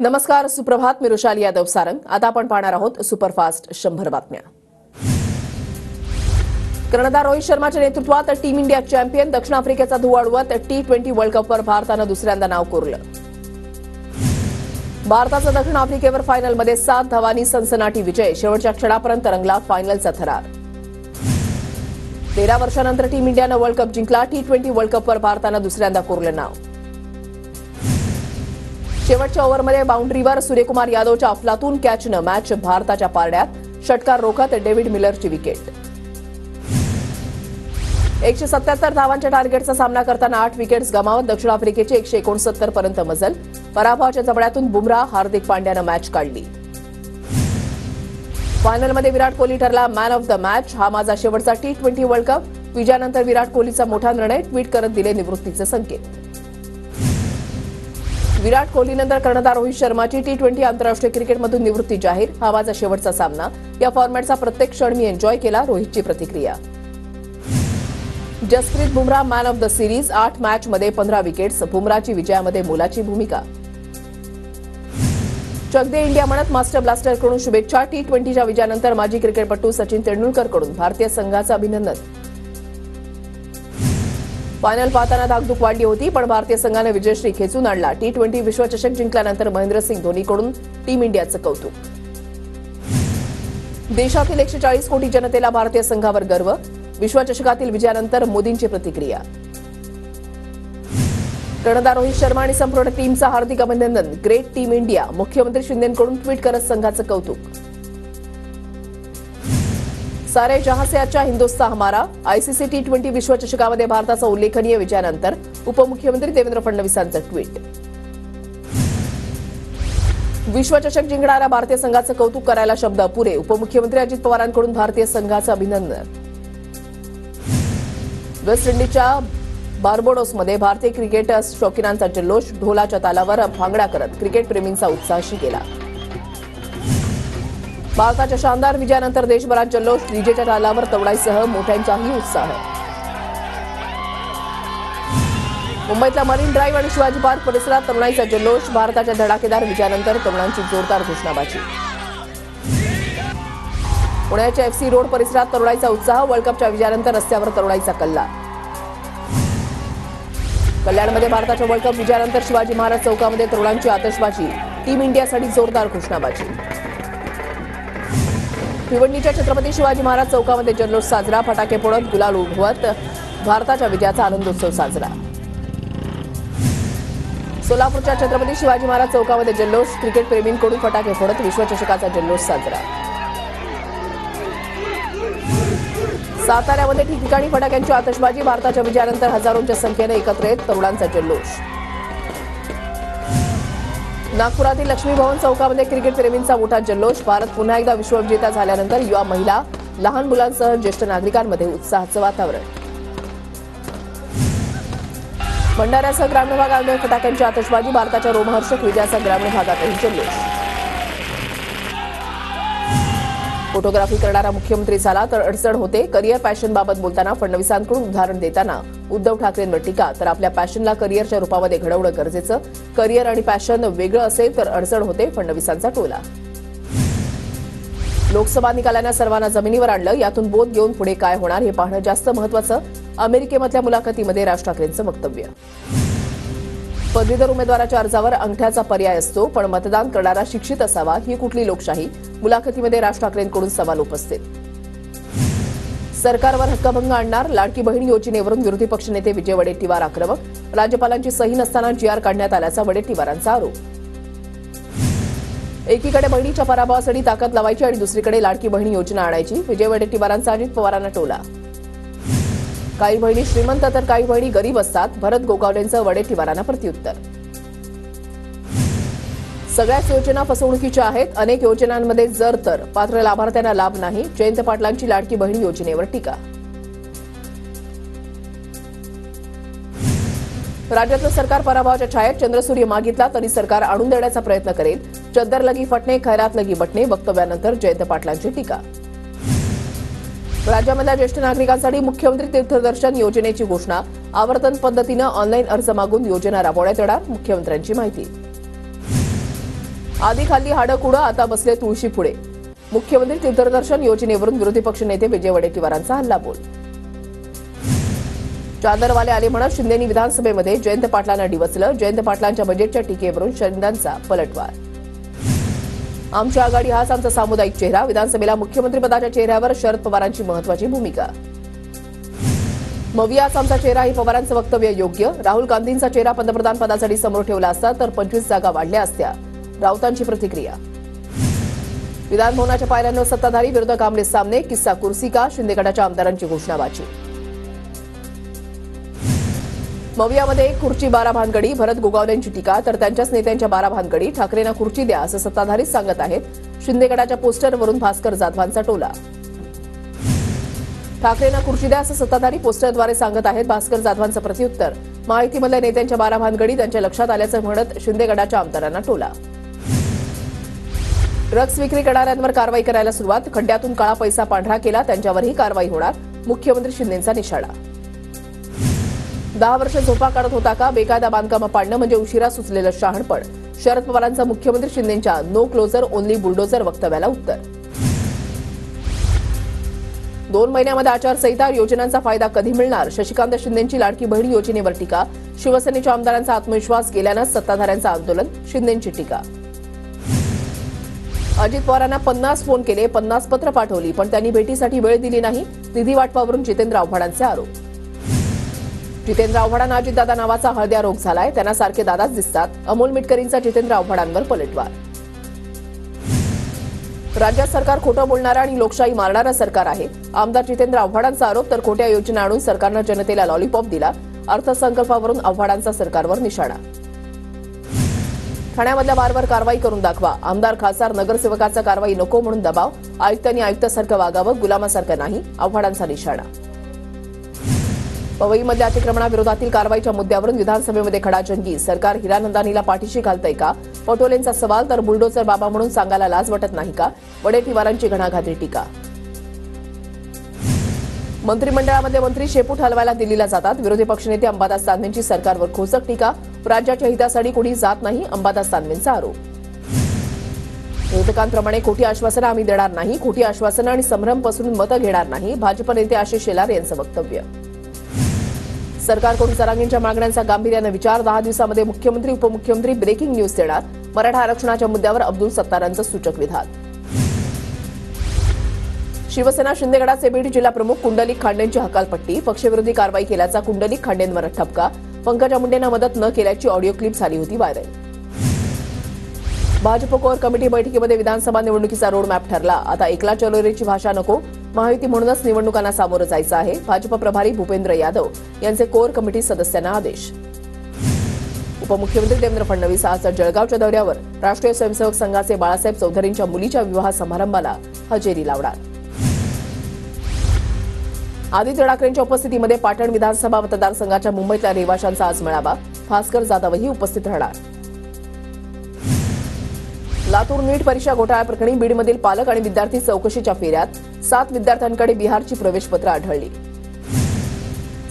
नमस्कार, सुप्रभात. मी रुशाली यादव सारंग. आता आपण पाहणार आहोत सुपरफास्ट 100 बातम्या. कर्णधार रोहित शर्माच्या नेतृत्वात टीम इंडिया चॅम्पियन. दक्षिण आफ्रिकेचा धुव्वा उडवत T20 वर्ल्ड कपवर भारतानं दुसऱ्यांदा नाव कोरलं. भारताचा दक्षिण आफ्रिकेवर फायनलमध्ये 7 धावांनी सनसनाटी विजय. शेवटच्या क्षणापर्यंत रंगला फायनलचा थरार. 13 वर्षांनंतर टीम इंडियानं वर्ल्ड कप जिंकला. T20 वर्ल्ड कपवर भारतानं दुसऱ्यांदा कोरलं नाव. शेवटच्या ओव्हरमध्ये बाउंड्रीवर सूर्यकुमार यादवच्या अफलातून कॅचनं मॅच भारताच्या पारड्यात. षटकार रोखत डेव्हिड मिलरची विकेट. 177 धावांच्या टार्गेटचा सामना करताना 8 विकेट्स गमावत दक्षिण आफ्रिकेची 169 पर्यंत मजल. पराभवाच्या जबड्यातून बुमराह, हार्दिक पांड्यानं मॅच काढली. फायनलमध्ये विराट कोहली ठरला मॅन ऑफ द मॅच. हा माझा शेवटचा T20 वर्ल्ड कप. विजयानंतर विराट कोहलीचा मोठा निर्णय. ट्विट करत दिले निवृत्तीचे संकेत. विराट कोहलीनंतर कर्णधार रोहित शर्माची T20 आंतरराष्ट्रीय क्रिकेटमधून निवृत्ती जाहीर. हा माझा शेवटचा सामना. या फॉर्मॅटचा प्रत्येक क्षण मी एन्जॉय केला. रोहितची प्रतिक्रिया. Jasprit Bumrah man of the series. 8 मॅचमध्ये 15 विकेट्स. बुमराहची विजयामध्ये मोलाची भूमिका. चक दे इंडिया म्हणत मास्टर ब्लास्टरकडून शुभेच्छा. T20च्या विजयानंतर माजी क्रिकेटपटू सचिन तेंडुलकरकडून भारतीय संघाचं अभिनंदन. फायनल पाहताना धाकधूक वाढली होती, पण भारतीय संघाने विजयश्री खेचून आणला. T20 विश्वचषक जिंकल्यानंतर महेंद्रसिंग धोनीकडून टीम इंडियाचं कौतुक. देशातील 140 कोटी जनतेला भारतीय संघावर गर्व. विश्वचषकातील विजयानंतर मोदींची प्रतिक्रिया. कर्णधार रोहित शर्मा आणि संपूर्ण टीमचं हार्दिक अभिनंदन. Great team India. मुख्यमंत्री शिंदेंकडून ट्विट करत संघाचं कौतुक. सारे जहां से अच्छा हिंदुस्तान हमारा. आयसीसी T20 विश्वचषकामध्ये भारताचा उल्लेखनीय विजयानंतर उपमुख्यमंत्री देवेंद्र फडणवीसांचं ट्विट. विश्वचषक जिंकणाऱ्या भारतीय संघाचं कौतुक करायला शब्द अपुरे. उपमुख्यमंत्री अजित पवारांकडून भारतीय संघाचं अभिनंदन. वेस्ट इंडिजच्या बार्बाडोसमध्ये भारतीय क्रिकेट शौकीनांचा जल्लोष. ढोलाच्या तालावर भांगडा करत क्रिकेटप्रेमींचा उत्साहाशी गेला. भारताच्या शानदार विजयानंतर देशभरात जल्लोष. डीजेच्या तालावर तवडाईसह मोठ्यांचाही उत्साह. मुंबईतल्या मरीन ड्राईव्ह आणि शिवाजी पार्क परिसरात तरुणाईचा जल्लोष. भारताच्या धडाकेदार विजयानंतर तरुणांची जोरदार घोषणाबाजी. पुण्याच्या FC रोड परिसरात तरुणाईचा उत्साह. वर्ल्ड कपच्या विजयानंतर रस्त्यावर तरुणाईचा कल्ला. कल्याणमध्ये भारताच्या वर्ल्ड कप विजयानंतर शिवाजी महाराज चौकामध्ये तरुणांची आतषबाजी. टीम इंडियासाठी जोरदार घोषणाबाजी. भिवंडीच्या छत्रपती शिवाजी महाराज चौकामध्ये जल्लोष साजरा. फटाके फोडत गुलाल उडवत भारताच्या विजयाचा आनंदोत्सव साजरा. सोलापूरच्या छत्रपती शिवाजी महाराज चौकामध्ये जल्लोष. क्रिकेटप्रेमींकडून फटाके फोडत विश्वचषकाचा जल्लोष साजरा. साताऱ्यामध्ये ठिकठिकाणी फटाक्यांची आतषबाजी. भारताच्या विजयानंतर हजारोंच्या संख्येने एकत्र येत तरुणांचा जल्लोष. नागपुरातील लक्ष्मी भवन चौकामध्ये क्रिकेटप्रेमींचा मोठा जल्लोष. भारत पुन्हा एकदा विश्वविजेता झाल्यानंतर युवा, महिला, लहान मुलांसह ज्येष्ठ नागरिकांमध्ये उत्साहाचं वातावरण. भंडाऱ्यासह ग्रामीण भागामध्ये फटाक्यांची आतषबाजी. भारताच्या रोमहर्षक विजयाचा ग्रामीण भागातही जल्लोष. फोटोग्राफी करणारा मुख्यमंत्री झाला तर अडचण होते. करिअर पॅशनबाबत बोलताना फडणवीसांकडून उदाहरण देताना उद्धव ठाकरेंवर टीका. तर आपल्या पॅशनला करिअरच्या रूपामध्ये घडवणं गरजेचं. करिअर आणि पॅशन वेगळं असेल तर अडचण होते. फडणवीसांचा टोला. लोकसभा निकालानं सर्वांना जमिनीवर आणलं. यातून बोध घेऊन पुढे काय होणार हे पाहणं जास्त महत्त्वाचं. अमेरिकेमधल्या मुलाखतीमध्ये राज ठाकरेंचं वक्तव्य. पदवीधर उमेदवाराच्या अर्जावर अंगठ्याचा पर्याय असतो, पण मतदान करणारा शिक्षित असावा. ही कुठली लोकशाही. मुलाखतीमध्ये राज ठाकरेंकडून सवाल उपस्थित. सरकारवर हक्कभंग आणणार. लाडकी बहीण योजनेवरून विरोधी पक्षनेते विजय वडेट्टीवार आक्रमक. राज्यपालांची सही नसताना GR काढण्यात आल्याचा वडेट्टीवारांचा आरोप. एकीकडे बहिणीच्या पराभवासाठी ताकद लावायची आणि दुसरीकडे लाडकी बहीण योजना आणायची. विजय वडेट्टीवारांचा अजित पवारांना टोला. काही बहिणी श्रीमंत तर काही बहिणी गरीब असतात. भरत गोगावलेंचं वडेट्टीवारांना प्रत्युत्तर. सगळ्याच योजना फसवणुकीच्या आहेत. अनेक योजनांमध्ये जर तर पात्र लाभार्थ्यांना लाभ नाही. जयंत पाटलांची लाडकी बहीण योजनेवर टीका. राज्यातलं सरकार पराभवाच्या छायेत. चंद्रसूर्य मागितला तरी सरकार आणून देण्याचा प्रयत्न करेल. चद्दर लगी फटणे, खैरात लगी बटणे. वक्तव्यानंतर जयंत पाटलांची टीका. राज्यामधल्या ज्येष्ठ नागरिकांसाठी मुख्यमंत्री तीर्थदर्शन योजनेची घोषणा. आवर्तन पद्धतीनं ऑनलाईन अर्ज मागून योजना राबवण्यात येणार. मुख्यमंत्र्यांची माहिती. आधी खाल्ली हाडं कुडं, आता बसले तुळशी पुढे. मुख्यमंत्री तीर्थदर्शन योजनेवरून विरोधी पक्षनेते विजय वडेट्टीवारांचा हल्लाबोल. चांदरवाले आले म्हणत शिंदेंनी विधानसभेमध्ये जयंत पाटलांना डिवचलं. जयंत पाटलांच्या बजेटच्या टीकेवरून शिंदेंचा पलटवार. आमची आघाडी हाच आमचा सामुदायिक चेहरा. विधानसभेला मुख्यमंत्रीपदाच्या चेहऱ्यावर शरद पवारांची महत्वाची भूमिका. मवियाच आमचा चेहरा हे पवारांचं वक्तव्य योग्य. राहुल गांधींचा चेहरा पंतप्रधान पदासाठी समोर ठेवला असता तर 25 जागा वाढल्या असत्या. राऊतांची प्रतिक्रिया. विधानभवनाच्या पायऱ्यांवर सत्ताधारी विरोधक आमने सामने. किस्सा कुर्सी का, शिंदे गटाच्या आमदारांची घोषणाबाजी. मवियामध्ये एक खुर्ची 12 भानगडी. भरत गोगावलेंची टीका, तर त्यांच्याच नेत्यांच्या 12 भानगडी. ठाकरेंना खुर्ची द्या असं सत्ताधारीच सांगत आहेत. शिंदे गटाच्या पोस्टरवरून भास्कर जाधवांचा टोला. ठाकरेंना खुर्ची द्या असं सत्ताधारी पोस्टरद्वारे सांगत आहेत. भास्कर जाधवांचं प्रत्युत्तर. महायुतीमधल्या नेत्यांच्या 12 भानगडी त्यांच्या लक्षात आल्याचं म्हणत शिंदे गटाच्या आमदारांना टोला. ड्रग्ज विक्री करणाऱ्यांवर कारवाई करायला सुरुवात. खड्ड्यातून काळा पैसा पांढरा केला त्यांच्यावरही कारवाई होणार. मुख्यमंत्री शिंदेंचा निशाणा. 10 वर्ष झोपा काढत होता का? बेकायदा बांधकामं पाडणं म्हणजे उशिरा सुचलेलं शहाणपण. शरद पवारांचं मुख्यमंत्री शिंदेंच्या नो क्लोजर ओन्ली बुलडोजर वक्तव्याला उत्तर. 2 महिन्यामध्ये आचारसंहिता. योजनांचा फायदा कधी मिळणार? शशिकांत शिंदेंची लाडकी बहीण योजनेवर टीका. शिवसेनेच्या आमदारांचा आत्मविश्वास गेल्यानंच सत्ताधाऱ्यांचं आंदोलन. शिंदेंची टीका. अजित पवारांना 50 फोन केले, 50 पत्र पाठवली, पण त्यांनी भेटीसाठी वेळ दिली नाही. निधी वाटपावरून जितेंद्र आव्हाडांचे आरोप. जितेंद्र आव्हाडांना अजितदादा नावाचा हळद्या रोग झालाय. त्यांना सारखे दादाच दिसतात. अमोल मिटकरींचा जितेंद्र आव्हाडांवर पलटवार. राज्यात सरकार खोटं बोलणारं आणि लोकशाही मारणारं सरकार आहे. आमदार जितेंद्र आव्हाडांचा आरोप. तर खोट्या योजना आणून सरकारनं जनतेला लॉलीपॉप दिला. अर्थसंकल्पावरून आव्हाडांचा सरकारवर निशाणा. ठाण्यामधल्या बारवर कारवाई करून दाखवा. आमदार खासदार नगरसेवकाचा कारवाई नको म्हणून दबाव. आयुक्तांनी आयुक्तासारखं वागावं, गुलामासारखं नाही. आव्हाडांचा निशाणा. पवईमधल्या अतिक्रमणाविरोधातील कारवाईच्या मुद्द्यावरून विधानसभेमध्ये खडाजंगी. सरकार हिरानंदानीला पाठीशी घालतंय का? पटोलेंचा सवाल. तर बुलडोजर बाबा म्हणून सांगायला लाज वाटत नाही का? वडेट्टीवारांची घणाघाती टीका. मंत्रिमंडळामध्ये मंत्री शेपूट हलवायला दिल्लीला जातात. विरोधी पक्षनेते अंबादास दानवेंची सरकारवर खोचक टीका. राज्याच्या हितासाठी कोणी जात नाही. अंबादास दानवेंचा आरोप. विरोधकांप्रमाणे खोटी आश्वासनं आम्ही देणार नाही. खोटी आश्वासनं आणि संभ्रम पसरून मतं घेणार नाही. भाजप नेते आशिष शेलार यांचं वक्तव्य. सरकारकडून जरांगेंच्या मागण्यांचा गांभीर्यानं विचार. 10 दिवसामध्ये मुख्यमंत्री उपमुख्यमंत्री ब्रेकिंग न्यूज देणार. मराठा आरक्षणाच्या मुद्द्यावर अब्दुल सत्तारांचं सूचक विधान. शिवसेना शिंदे गटाचे बीड जिल्हा प्रमुख कुंडलिक खांडेंची हकालपट्टी. पक्षविरोधी कारवाई केल्याचा कुंडलिक खांडेंवर ठपका. पंकजा मुंडेंना मदत न केल्याची ऑडिओ क्लिप झाली होती व्हायरल. भाजप कोर कमिटी बैठकीमध्ये विधानसभा निवडणुकीचा रोडमॅप ठरला. आता एकला चलोरेची भाषा नको. महायुती म्हणूनच निवडणुकांना सामोरं जायचं आहे. भाजप प्रभारी भूपेंद्र यादव यांचे कोर कमिटी सदस्यांना आदेश. उपमुख्यमंत्री देवेंद्र फडणवीस आज जळगावच्या दौऱ्यावर. राष्ट्रीय स्वयंसेवक संघाचे बाळासाहेब चौधरींच्या मुलीच्या विवाह समारंभाला हजेरी लावणार. आदित्य ठाकरेंच्या उपस्थितीमध्ये पाटण विधानसभा मतदारसंघाच्या मुंबईतल्या रहिवाशांचा आज मेळावा. भास्कर जाधवही उपस्थित राहणार. लातूर नीट परीक्षा घोटाळ्याप्रकरणी बीडमधील पालक आणि विद्यार्थी चौकशीच्या फेऱ्यात. 7 विद्यार्थ्यांकडे बिहारची प्रवेशपत्र आढळली.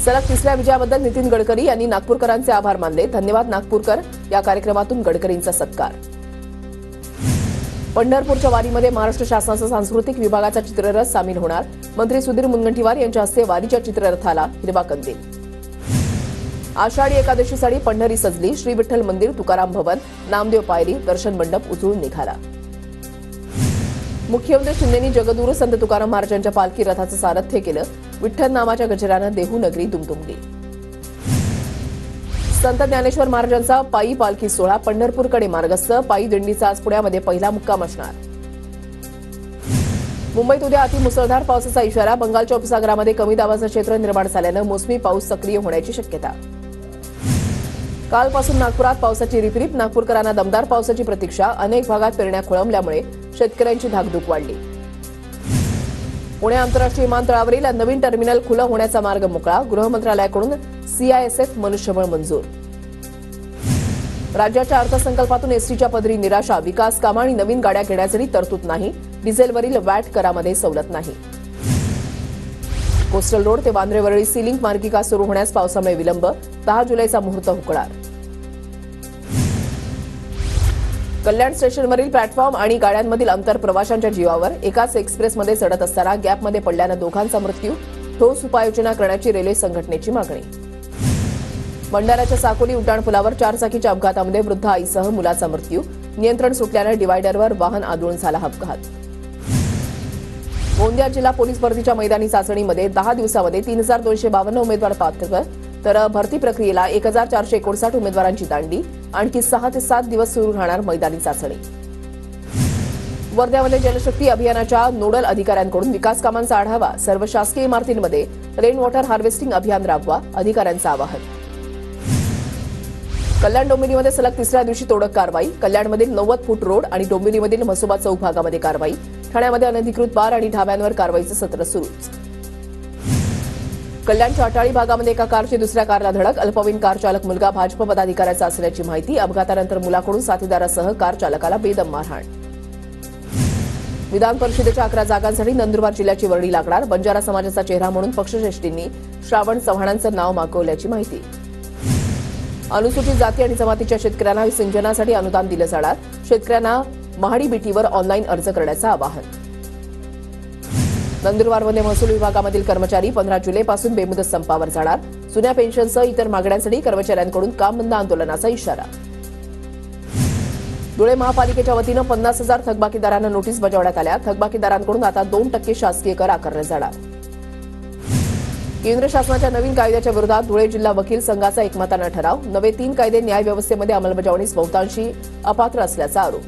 सलग 3ऱ्या विजयाबद्दल नितीन गडकरी यांनी नागपूरकरांचे आभार मानले. धन्यवाद नागपूरकर. या कार्यक्रमातून गडकरींचा सत्कार. पंढरपूरच्या वारीमध्ये महाराष्ट्र शासनाचा सांस्कृतिक विभागाचा चित्ररथ सामील होणार. मंत्री सुधीर मुनगंटीवार यांच्या हस्ते वारीच्या चित्ररथाला हिरवा कंदील. आषाढी एकादशीसाठी पंढरी सजली. श्री विठ्ठल मंदिर, तुकाराम भवन, नामदेव पायरी, दर्शन मंडप उजळून निघाला. मुख्यमंत्री शिंदेंनी जगद्गुरू संत तुकाराम महाराजांच्या पालखी रथाचं सारथ्य केलं. विठ्ठल नामाच्या गजरानं देहू नगरी दुमदुमली. संत ज्ञानेश्वर महाराजांचा पायी पालखी सोहळा पंढरपूरकडे मार्गस्थ. पायी दिंडीचा आज पुण्यामध्ये पहिला मुक्काम असणार. मुंबईत उद्या अतिमुसळधार पावसाचा इशारा. बंगालच्या उपसागरामध्ये कमी दाबाचं क्षेत्र निर्माण झाल्यानं मोसमी पाऊस सक्रिय होण्याची शक्यता. कालपासून नागपुरात पावसाची रिपरिप. नागपूरकरांना दमदार पावसाची प्रतीक्षा. अनेक भागात पेरण्या खोळंबल्यामुळे शेतकऱ्यांची धाकधूक वाढली. पुणे आंतरराष्ट्रीय विमानतळावरील नवीन टर्मिनल खुलं होण्याचा मार्ग मोकळा. गृह मंत्रालयाकडून सीआयएसएफ मनुष्यबळ मंजूर. राज्याच्या अर्थसंकल्पातून एसटीच्या पदरी निराशा. विकास कामं आणि नवीन गाड्या घेण्यासाठी तरतूद नाही. डिझेलवरील वॅट करामध्ये सवलत नाही. कोस्टल रोड ते वांद्रे सी लिंक मार्गिका सुरू होण्यास पावसामुळे विलंब. 10 जुलैचा मुहूर्त हुकणार. कल्याण स्टेशनवरील प्लॅटफॉर्म आणि गाड्यांमधील अंतर प्रवाशांच्या जीवावर. एकाच एक्सप्रेसमध्ये चढत असताना गॅपमध्ये पडल्यानं दोघांचा मृत्यू. ठोस उपाययोजना करण्याची रेल्वे संघटनेची मागणी. भंडाऱ्याच्या साकोली उड्डाणपुलावर चारचाकीच्या अपघातामध्ये वृद्ध आईसह मुलाचा मृत्यू. नियंत्रण सुटल्यानं डिव्हायडरवर वाहन आदळून झाला अपघात. गोंदिया जिल्हा पोलीस भरतीच्या मैदानी चाचणीमध्ये 10 दिवसामध्ये 3252 उमेदवार पात्र, तर भरती प्रक्रियेला 1459 उमेदवारांची दांडी. आणखी 6 ते 7 दिवस सुरू राहणार मैदानी चाचणी. वर्ध्यामध्ये जलशक्ती अभियानाच्या नोडल अधिकाऱ्यांकडून विकास कामांचा आढावा. सर्व शासकीय इमारतींमध्ये रेन वॉटर हार्वेस्टिंग अभियान राबवा, अधिकाऱ्यांचं आवाहन. कल्याण डोंबिवलीमध्ये सलग तिसऱ्या दिवशी तोडक कारवाई. कल्याणमधील 90 फूट रोड आणि डोंबिवलीमधील म्हसोबा चौक भागामध्ये कारवाई. ठाण्यामध्ये अनधिकृत बार आणि ढाब्यांवर कारवाईचं सत्र सुरूच. कल्याणच्या अटाळी भागामध्ये एका कारची दुसऱ्या कारला धडक. अल्पवयीन कार चालक मुलगा भाजप पदाधिकाऱ्याचा असल्याची माहिती. अपघातानंतर मुलाकडून साथीदारासह कार चालकाला बेदम मारहाण. विधान परिषदेच्या 11 जागांसाठी नंदुरबार जिल्ह्याची वर्णी लागणार. बंजारा समाजाचा चेहरा म्हणून पक्षश्रेष्ठींनी श्रावण चव्हाणांचं नाव मागवल्याची माहिती. अनुसूचित जाती आणि जमातीच्या शेतकऱ्यांना सिंचनासाठी अनुदान दिलं जाणार. शेतकऱ्यांना महाडी बीटीवर ऑनलाईन अर्ज करण्याचं आवाहन. नंदुरबारमध्ये महसूल विभागामधील कर्मचारी 15 जुलैपासून बेमुदत संपावर जाणार. जुन्या पेन्शनसह इतर मागण्यांसाठी कर्मचाऱ्यांकडून काम बंद आंदोलनाचा इशारा. धुळे महापालिकेच्या वतीनं 50,000 थकबाकीदारांना नोटीस बजावण्यात आल्या. थकबाकीदारांकडून आता 2% शासकीय कर आकारले जाणार. केंद्र शासनाच्या नवीन कायद्याच्या विरोधात धुळे जिल्हा वकील संघाचा एकमतानं ठराव. नवे 3 कायदे न्यायव्यवस्थेमध्ये अंमलबजावणीस बहुतांशी अपात्र असल्याचा आरोप.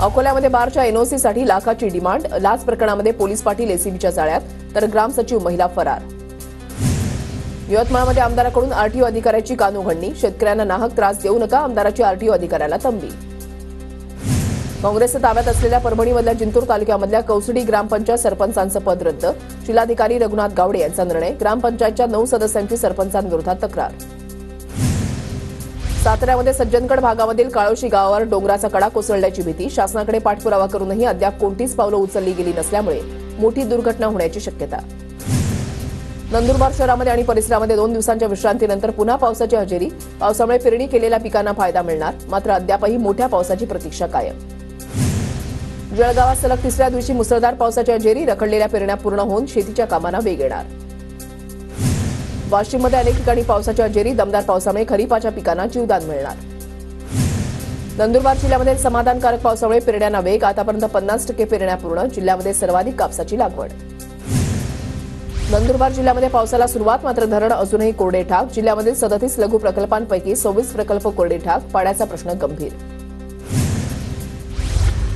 अकोल्यामध्ये बारच्या एनओसीसाठी लाखाची डिमांड. लाच प्रकरणामध्ये पोलीस पाटील एसीबीच्या जाळ्यात, तर ग्रामसचिव महिला फरार. यवतमाळमध्ये आमदाराकडून आरटीओ अधिकाऱ्याची कानउघडणी. शेतकऱ्यांना नाहक त्रास देऊ नका, आमदाराची आरटीओ अधिकाऱ्याला तंबी. काँग्रेसच्या ताब्यात असलेल्या परभणीमधल्या जिंतूर तालुक्यामधल्या कौसडी ग्रामपंचायत सरपंचांचं पद रद्द. जिल्हाधिकारी रघुनाथ गावडे यांचा निर्णय. ग्रामपंचायतच्या 9 सदस्यांची सरपंचांविरोधात तक्रार. साताऱ्यामध्ये सज्जनगड भागामधील काळोशी गावावर डोंगराचा कडा कोसळण्याची भीती. शासनाकडे पाठपुरावा करूनही अद्याप कोणतीच पावलं उचलली गेली नसल्यामुळे मोठी दुर्घटना होण्याची शक्यता. नंदुरबार शहरामध्ये आणि परिसरामध्ये 2 दिवसांच्या विश्रांतीनंतर पुन्हा पावसाची हजेरी. पावसामुळे पेरणी केलेल्या पिकांना फायदा मिळणार, मात्र अद्यापही मोठ्या पावसाची प्रतीक्षा कायम. जळगावात सलग तिसऱ्या दिवशी मुसळधार पावसाची हजेरी. रखडलेल्या पेरण्या पूर्ण होऊन शेतीच्या कामांना वेग येणार. वाशिममध्ये अनेक ठिकाणी पावसाची हजेरी. दमदार पावसामुळे खरीपाच्या पिकांना जीवदान मिळणार. नंदुरबार जिल्ह्यामध्ये समाधानकारक पावसामुळे पेरण्यांना वेग. आतापर्यंत 50% पेरण्या पूर्ण. जिल्ह्यामध्ये सर्वाधिक कापसाची लागवड. नंदुरबार जिल्ह्यामध्ये पावसाला सुरुवात, मात्र धरण अजूनही कोरडे ठाक. जिल्ह्यामधील 37 लघु प्रकल्पांपैकी 26 प्रकल्प कोरडे ठाक. पाण्याचा प्रश्न गंभीर.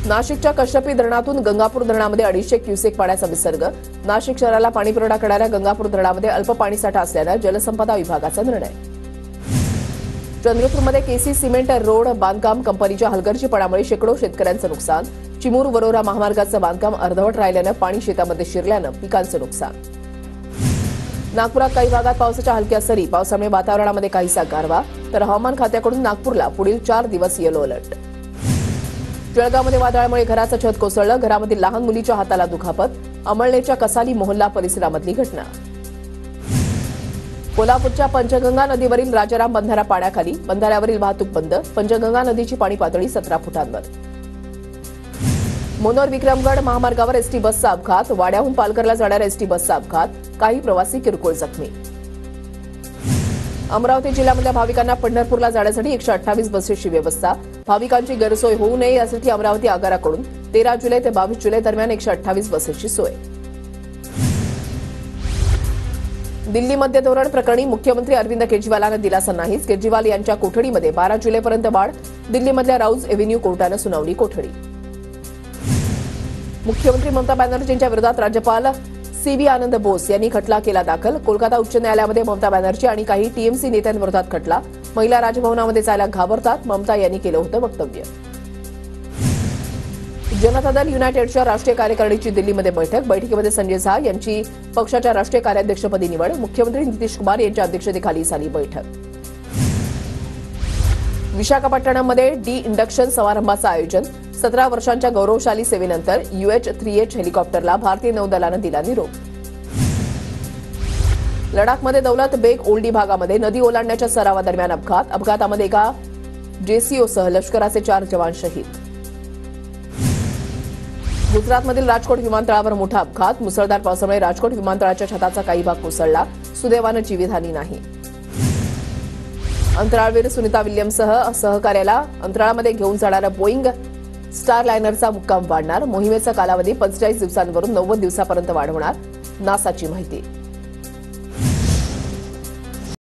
नाशिकच्या कश्यपी धरणातून गंगापूर धरणामध्ये 250 क्युसेक पाण्याचा विसर्ग. नाशिक शहराला पाणीपुरवठा करणाऱ्या गंगापूर धरणामध्ये अल्प पाणीसाठा असल्यानं जलसंपदा विभागाचा निर्णय. चंद्रपूरमध्ये केसी सिमेंट रोड बांधकाम कंपनीच्या हलगर्जीपणामुळे शेकडो शेतकऱ्यांचं नुकसान. चिमूर वरोरा महामार्गाचं बांधकाम अर्धवट राहिल्यानं पाणी शेतामध्ये शिरल्यानं पिकांचं नुकसान. नागपुरात काही भागात पावसाच्या हलक्या सरी. पावसामुळे वातावरणामध्ये काहीसा गारवा, तर हवामान खात्याकडून नागपूरला पुढील 4 दिवस येलो अलर्ट. जळगावमध्ये वादळामुळे घराचं छत कोसळलं. घरामधील लहान मुलीच्या हाताला दुखापत. अमळनेरच्या कसाली मोहल्ला परिसरामधली घटना. कोल्हापूरच्या पंचगंगा नदीवरील राजाराम बंधारा पाण्याखाली. बंधाऱ्यावरील वाहतूक बंद. पंचगंगा नदीची पाणी पातळी 17 फुटांवर. मोनोर विक्रमगड महामार्गावर एसटी बसचा अपघात. वाड्याहून पालघरला जाणाऱ्या एसटी बसचा अपघात. काही प्रवासी किरकोळ जखमी. अमरावती जिल्ह्यामधल्या भाविकांना पंढरपूरला जाण्यासाठी 128 बसेसची व्यवस्था. भाविकांची गैरसोय होऊ नये यासाठी अमरावती आगाराकडून 13 जुलै ते 22 जुलै दरम्यान 128 बसेसची सोय. दिल्ली मद्य धोरण प्रकरणी मुख्यमंत्री अरविंद केजरीवालांना दिलासा नाहीच. केजरीवाल यांच्या कोठडीमध्ये 12 जुलैपर्यंत वाढ. दिल्लीमधल्या राऊज एव्हेन्यू कोर्टानं सुनावली कोठडी. मुख्यमंत्री ममता बॅनर्जींच्या विरोधात राज्यपाल सीबी आनंद बोस यांनी खटला केला दाखल. कोलकाता उच्च न्यायालयामध्ये ममता बॅनर्जी आणि काही टीएमसी नेत्यांविरोधात खटला. महिला राजभवनामध्ये जायला घाबरतात, ममता यांनी केलं होतं वक्तव्य. जनता दल युनायटेडच्या राष्ट्रीय कार्यकारिणीची दिल्लीमध्ये बैठक. बैठकीमध्ये संजय झा यांची पक्षाच्या राष्ट्रीय कार्याध्यक्षपदी निवड. मुख्यमंत्री नितीश कुमार यांच्या अध्यक्षतेखाली झाली बैठक. विशाखापट्टणममध्ये डी इंडक्शन समारंभाचं आयोजन. 17 वर्षांच्या गौरवशाली सेवेनंतर UH-3H हेलिकॉप्टरला भारतीय नौदलानं दिला निरोप. लडाखमध्ये दौलत बेग ओल्डी भागामध्ये नदी ओलांडण्याच्या सरावादरम्यान अपघात. अपघातामध्ये एका जेसीओसह लष्कराचे 4 जवान शहीद. गुजरातमधील राजकोट विमानतळावर मोठा अपघात. मुसळधार पावसामुळे राजकोट विमानतळाच्या छताचा काही भाग कोसळला. सुदैवानं जीवितहानी नाही. अंतराळवीर सुनीता विल्यम्ससह सहकार्याला अंतराळामध्ये घेऊन जाणाऱ्या बोईंग स्टारलायनरचा मुक्काम वाढणार. मोहिमेचा कालावधी 45 दिवसांवरून 90 दिवसापर्यंत वाढवणार. नासाची माहिती.